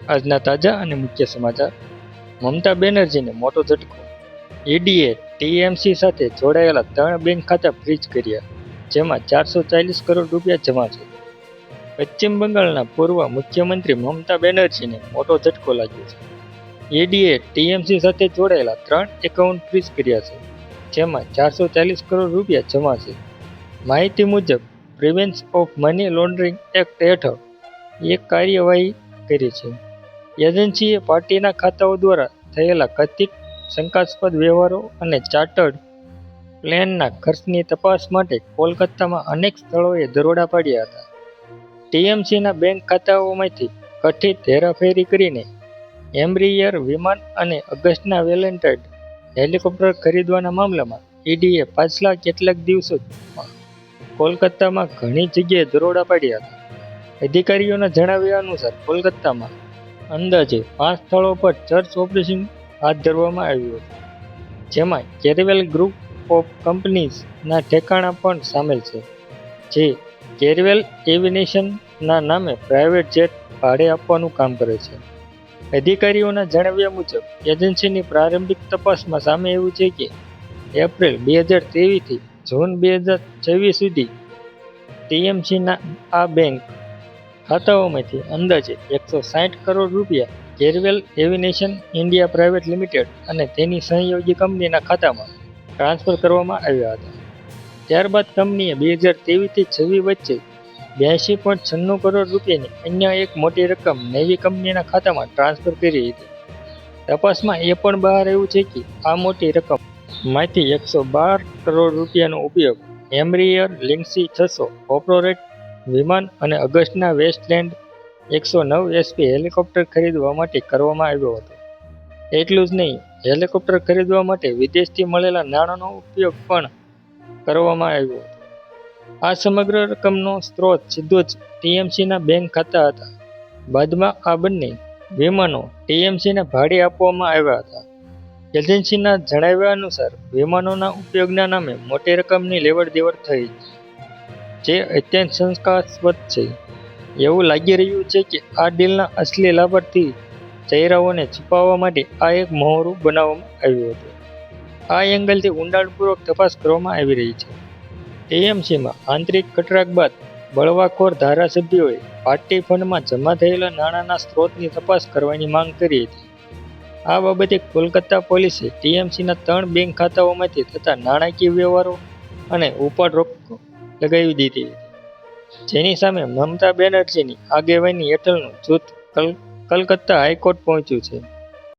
આજના તાજા અને મુખ્ય સમાચાર. મમતા બેનર્જીને મોટો ઝટકો. ઈડીએ ટીએમસી સાથે જોડાયેલા 3 બેંક ખાતા ફ્રીઝ કર્યા, જેમાં 440 કરોડ રૂપિયા જમા છે. પશ્ચિમ બંગાળના પૂર્વ મુખ્યમંત્રી મમતા બેનર્જીને મોટો ઝટકો લાગ્યો છે. ઈડીએ ટીએમસી સાથે જોડાયેલા 3 એકાઉન્ટ ફ્રીઝ કર્યા છે, જેમાં 440 કરોડ રૂપિયા જમા છે. માહિતી મુજબ prevention of money laundering act હેઠળ એક કાર્યવાહી કરી છે. એજન્સીએ પાર્ટીના ખાતાઓ દ્વારા થયેલા કથિત શંકાસ્પદ વ્યવહારો અને ચાર્ટર્ડ પ્લેનના ખર્ચની તપાસ માટે કોલકાતામાં અનેક સ્થળોએ દરોડા પાડ્યા હતા. ટીએમસીના બેંક ખાતાઓમાંથી કથિત હેરાફેરી કરીને એમ્બ્રિયર વિમાન અને અગસ્ટા વેલેન્ટાઇન હેલિકોપ્ટર ખરીદવાના મામલામાં ઈડીએ પાછલા કેટલાક દિવસોમાં કોલકાતામાં ઘણી જગ્યાએ દરોડા પાડ્યા હતા. અધિકારીઓના જણાવ્યા અનુસાર કોલકાતામાં અંદાજે 5 સ્થળો પર સર્ચ ઓપરેશન હાથ ધરવામાં આવ્યું હતું, જેમાં કેરવેલ ગ્રુપ ઓફ કંપનીઝના ઠેકાણા પણ સામેલ છે, જે કેરવેલ એવિએશનના નામે પ્રાઇવેટ જેટ ભાડે આપવાનું કામ કરે છે. અધિકારીઓના જણાવ્યા મુજબ એજન્સીની પ્રારંભિક તપાસમાં સામે આવ્યું છે કે એપ્રિલ 2023થી જૂન 2026 સુધી ટીએમસીના આ બેંક ખાતાઓમાંથી અંદાજે 160 કરોડ રૂપિયા કેરવેલ એવિએશન ઇન્ડિયા પ્રાઇવેટ લિમિટેડ અને તેની સહયોગી કંપનીના ખાતામાં ટ્રાન્સફર કરવામાં આવ્યા હતા. ત્યારબાદ કંપનીએ 2023થી 26 વચ્ચે 82.96 કરોડ રૂપિયાની અન્ય એક મોટી રકમ નવી કંપનીના ખાતામાં ટ્રાન્સફર કરી હતી. તપાસમાં એ પણ બહાર આવ્યું છે કે આ મોટી રકમમાંથી 112 કરોડ રૂપિયાનો ઉપયોગ એમ્બ્રિયર લિંક્સી 600 ઓપરેટ વિમાન અને અગસ્ટા વેસ્ટલેન્ડ 109 એસપી હેલિકોપ્ટર ખરીદવા માટે કરવામાં આવ્યો હતો. એટલું જ નહીં, હેલિકોપ્ટર ખરીદવા માટે વિદેશથી મળેલા નાણાંનો ઉપયોગ પણ કરવામાં આવ્યો હતો. આ સમગ્ર રકમનો સ્ત્રોત સીધો જ ટીએમસીના બેંક ખાતા હતા. બાદમાં આ બંને વિમાનો ટીએમસીને ભાડે આપવામાં આવ્યા હતા. એજન્સીના જણાવ્યા અનુસાર વિમાનોના ઉપયોગના નામે મોટી રકમની લેવડ-દેવડ થઈ, જે અત્યંત શંકાસ્પદ છે. એવું લાગી રહ્યું છે કે આ ડીલના અસલી લાભાર્થી ચહેરાઓને છુપાવવા માટે આ એક મહોરું બનાવવામાં આવ્યું હતું. આ એંગલથી ઊંડાણપૂર્વક તપાસ કરવામાં આવી રહી છે. ટીએમસીમાં આંતરિક ખટરાક બાદ બળવાખોર ધારાસભ્યોએ પાર્ટી ફંડમાં જમા થયેલા નાણાંના સ્ત્રોતની તપાસ કરવાની માંગ કરી હતી. આ બાબતે કોલકાતા પોલીસે ટીએમસીના 3 બેંક ખાતાઓમાંથી થતા નાણાકીય વ્યવહારો અને ઉપાડ લગાવી દીધી હતી, જેની સામે મમતા બેનર્જીની આગેવાની હેઠળનું જૂથ કલકત્તા હાઈકોર્ટ પહોંચ્યું છે.